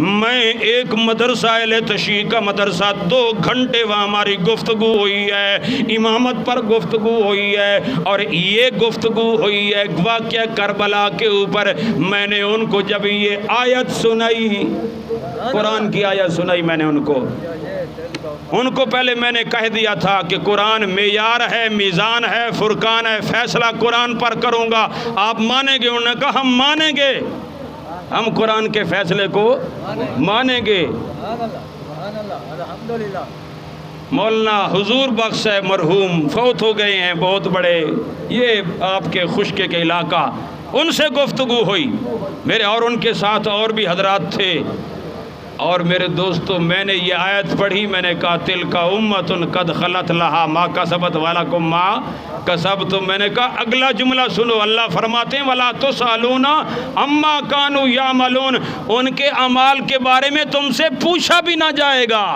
میں ایک مدرسہ اہل تشیع کا مدرسہ 2 گھنٹے وہاں ہماری گفتگو ہوئی ہے، امامت پر گفتگو ہوئی ہے، اور یہ گفتگو ہوئی ہے واقعہ کربلا کے اوپر۔ میں نے ان کو جب یہ آیت سنائی، قرآن کی آیت سنائی، میں نے ان کو پہلے میں نے کہہ دیا تھا کہ قرآن معیار ہے، میزان ہے، فرقان ہے، فیصلہ قرآن پر کروں گا، آپ مانیں گے؟ انہوں نے کہا ہم مانیں گے، ہم قرآن کے فیصلے کو مانیں گے۔ مولانا حضور بخش ہے مرحوم، فوت ہو گئے ہیں، بہت بڑے، یہ آپ کے خشکے کے علاقہ، ان سے گفتگو ہوئی میرے، اور ان کے ساتھ اور بھی حضرات تھے۔ اور میرے دوستو، میں نے یہ آیت پڑھی، میں نے کہا تلک امۃ قد خلت لہا ما کسبت ولکم ما کسبتم۔ میں نے کہا اگلا جملہ سنو، اللہ فرماتے ہیں ولا تسألون عما کانوا یعملون، ان کے اعمال کے بارے میں تم سے پوچھا بھی نہ جائے گا۔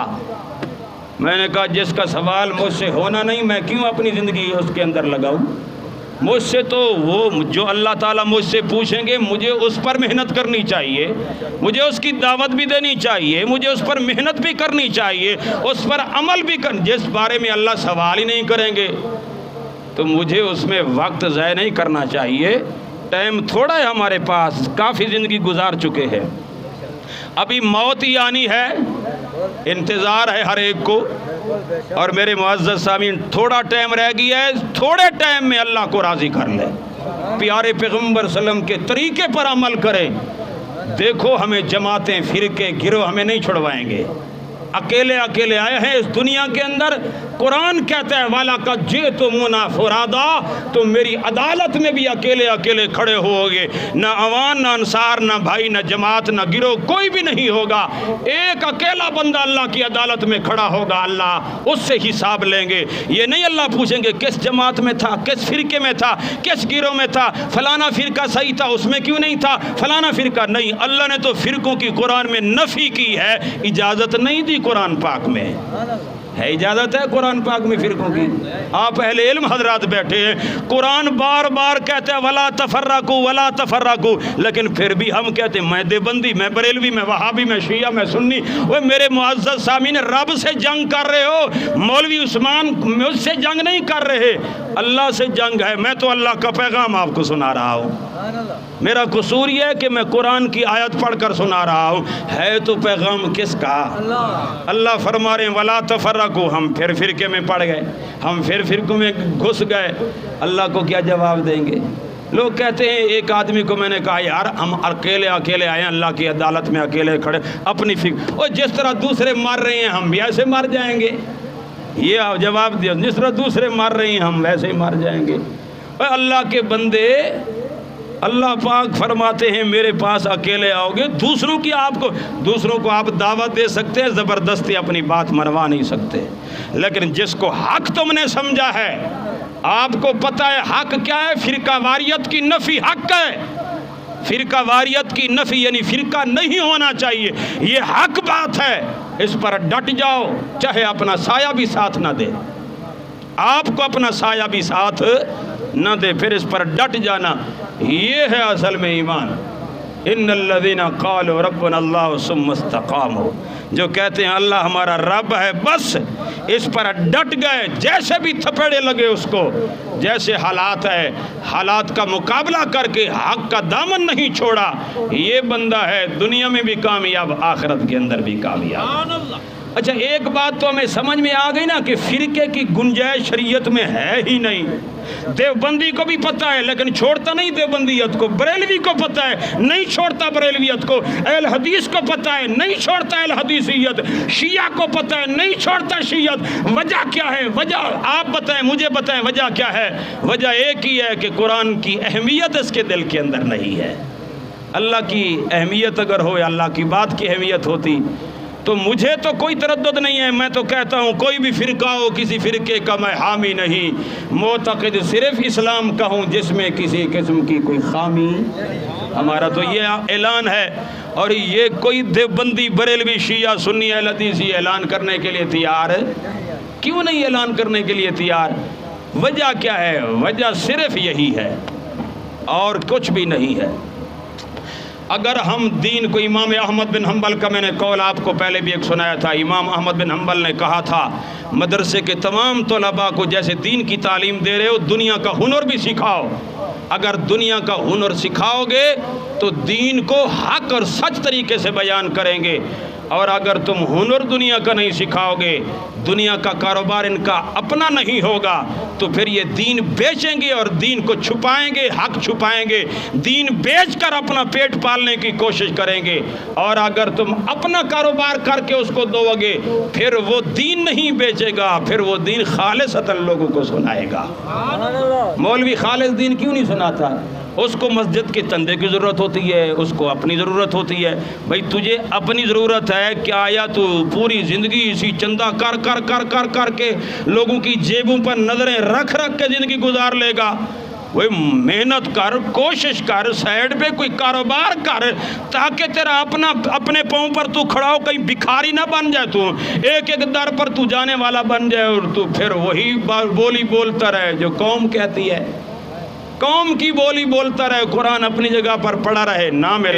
میں نے کہا جس کا سوال مجھ سے ہونا نہیں، میں کیوں اپنی زندگی اس کے اندر لگاؤں؟ مجھ سے تو وہ جو اللہ تعالیٰ مجھ سے پوچھیں گے، مجھے اس پر محنت کرنی چاہیے، مجھے اس کی دعوت بھی دینی چاہیے، مجھے اس پر محنت بھی کرنی چاہیے، اس پر عمل بھی جس بارے میں اللہ سوال ہی نہیں کریں گے تو مجھے اس میں وقت ضائع نہیں کرنا چاہیے۔ ٹائم تھوڑا ہے ہمارے پاس، کافی زندگی گزار چکے ہیں، ابھی موت ہی آنی ہے، انتظار ہے ہر ایک کو۔ اور میرے معزز سامعین، تھوڑا ٹائم رہ گیا ہے، تھوڑے ٹائم میں اللہ کو راضی کر لے، پیارے پیغمبر صلی اللہ علیہ وسلم کے طریقے پر عمل کریں۔ دیکھو ہمیں جماعتیں، فرقے، گروہ ہمیں نہیں چھڑوائیں گے، اکیلے اکیلے آئے ہیں اس دنیا کے اندر۔ قرآن کہتا ہے وَلَقَدْ جِئْتُمُونَا فُرَادَىٰ، تم میری عدالت میں بھی اکیلے اکیلے کھڑے ہوگے، نہ عوام، نہ انصار، نہ بھائی، نہ جماعت، نہ گروہ، کوئی بھی نہیں ہوگا، ایک اکیلا بندہ اللہ کی عدالت میں کھڑا ہوگا، اللہ اس سے حساب لیں گے۔ یہ نہیں اللہ پوچھیں گے کس جماعت میں تھا، کس فرقے میں تھا، کس گروہ میں تھا، فلانا فرقہ صحیح تھا اس میں کیوں نہیں تھا، فلانا فرقہ نہیں۔ اللہ نے تو فرقوں کی قرآن میں نفی کی ہے، اجازت نہیں دی قرآن پاک میں ہے، اجازت ہے قرآن پاک میں فرقوں کی؟ آپ اہل علم حضرات بیٹھے ہیں، قرآن بار بار کہتے ہیں ولا تفرقوا ولا تفرقوا، لیکن پھر بھی ہم کہتے ہیں میں دیوبندی، میں بریلوی، میں وہابی، میں شیعہ، میں سنی۔ وہ میرے معزز سامعین، رب سے جنگ کر رہے ہو، مولوی عثمان مجھ سے جنگ نہیں کر رہے، اللہ سے جنگ ہے۔ میں تو اللہ کا پیغام آپ کو سنا رہا ہوں، میرا قصور یہ ہے کہ میں قرآن کی آیت پڑھ کر سنا رہا ہوں، ہے تو پیغام کس کا؟ اللہ فرما رہے ہیں ولا تفرقوا، ہم پھر فرقے میں پڑ گئے، ہم پھر فرقوں میں گھس گئے، اللہ کو کیا جواب دیں گے؟ لوگ کہتے ہیں، ایک آدمی کو میں نے کہا یار ہم اکیلے اکیلے آئے ہیں اللہ کی عدالت میں، اکیلے کھڑے، اپنی فکر، اور جس طرح دوسرے مر رہے ہیں ہم بھی ایسے مر جائیں گے۔ یہ جواب دیا، جس طرح دوسرے مر رہے ہیں ہم ویسے ہی مر جائیں گے۔ اے اللہ کے بندے، اللہ پاک فرماتے ہیں میرے پاس اکیلے آؤ گے، دوسروں کو آپ دعوت دے سکتے ہیں، زبردستی اپنی بات منوا نہیں سکتے، لیکن جس کو حق تم نے سمجھا ہے، آپ کو پتہ ہے حق کیا ہے، فرقہ واریت کی نفی حق ہے، فرقہ واریت کی نفی یعنی فرقہ نہیں ہونا چاہیے، یہ حق بات ہے، اس پر ڈٹ جاؤ، چاہے اپنا سایہ بھی ساتھ نہ دے، آپ کو اپنا سایہ بھی ساتھ نہ دے، پھر اس پر ڈٹ جانا، یہ ہے اصل میں ایمان۔ ان الذین قالوا ربنا اللہ ثم استقاموا، جو کہتے ہیں اللہ ہمارا رب ہے، بس اس پر ڈٹ گئے، جیسے بھی تھپڑے لگے اس کو، جیسے حالات ہے، حالات کا مقابلہ کر کے حق کا دامن نہیں چھوڑا، یہ بندہ ہے دنیا میں بھی کامیاب، آخرت کے اندر بھی کامیاب۔ اچھا ایک بات تو ہمیں سمجھ میں آ گئی نا کہ فرقے کی گنجائش شریعت میں ہے ہی نہیں۔ دیوبندی کو بھی پتہ ہے لیکن چھوڑتا نہیں دیوبندیت کو، بریلوی کو پتہ ہے نہیں چھوڑتا بریلویت کو، اہل حدیث کو پتہ ہے نہیں چھوڑتا اہل حدیثیت، شیعہ کو پتہ ہے نہیں چھوڑتا شیعت۔ وجہ کیا ہے؟ وجہ آپ بتائیں، مجھے بتائیں وجہ کیا ہے؟ وجہ ایک ہی ہے کہ قرآن کی اہمیت اس کے دل کے اندر نہیں ہے۔ اللہ کی اہمیت اگر ہو، اللہ کی بات کی اہمیت ہوتی تو مجھے تو کوئی تردد نہیں ہے، میں تو کہتا ہوں کوئی بھی فرقہ ہو، کسی فرقے کا میں حامی نہیں، معتقد صرف اسلام کا ہوں جس میں کسی قسم کی کوئی خامی، ہمارا تو یہ اعلان ہے۔ اور یہ کوئی دیوبندی، بریلوی، شیعہ، سنی، اہل حدیث اعلان کرنے کے لیے تیار ہے؟ کیوں نہیں اعلان کرنے کے لیے تیار؟ وجہ کیا ہے؟ وجہ صرف یہی ہے اور کچھ بھی نہیں ہے۔ اگر ہم دین کو، امام احمد بن حنبل کا میں نے قول آپ کو پہلے بھی ایک سنایا تھا، امام احمد بن حنبل نے کہا تھا مدرسے کے تمام طلباء کو جیسے دین کی تعلیم دے رہے ہو دنیا کا ہنر بھی سکھاؤ۔ اگر دنیا کا ہنر سکھاؤ گے تو دین کو حق اور سچ طریقے سے بیان کریں گے، اور اگر تم ہنر دنیا کا نہیں سکھاؤ گے، دنیا کا کاروبار ان کا اپنا نہیں ہوگا، تو پھر یہ دین بیچیں گے اور دین کو چھپائیں گے، حق چھپائیں گے، دین بیچ کر اپنا پیٹ پالنے کی کوشش کریں گے۔ اور اگر تم اپنا کاروبار کر کے اس کو دو گے، پھر وہ دین نہیں بیچے گا، پھر وہ دین خالصتاً لوگوں کو سنائے گا۔ مولوی خالص دین کیوں نہیں سناتا؟ اس کو مسجد کے چندے کی ضرورت ہوتی ہے، اس کو اپنی ضرورت ہوتی ہے۔ بھئی تجھے اپنی ضرورت ہے کہ آیا تو پوری زندگی اسی چندہ کر کر کر کر کر کے لوگوں کی جیبوں پر نظریں رکھ رکھ کے زندگی گزار لے گا؟ وہ محنت کر، کوشش کر، سائیڈ پہ کوئی کاروبار کر، تاکہ تیرا اپنے پاؤں پر تو کھڑا ہو، کہیں بھکاری نہ بن جائے، تو ایک ایک در پر تو جانے والا بن جائے، اور تو پھر وہی بولی بولتا رہے جو قوم کہتی ہے، قوم کی بولی بولتا رہے، قرآن اپنی جگہ پر پڑا رہے، نہ میرے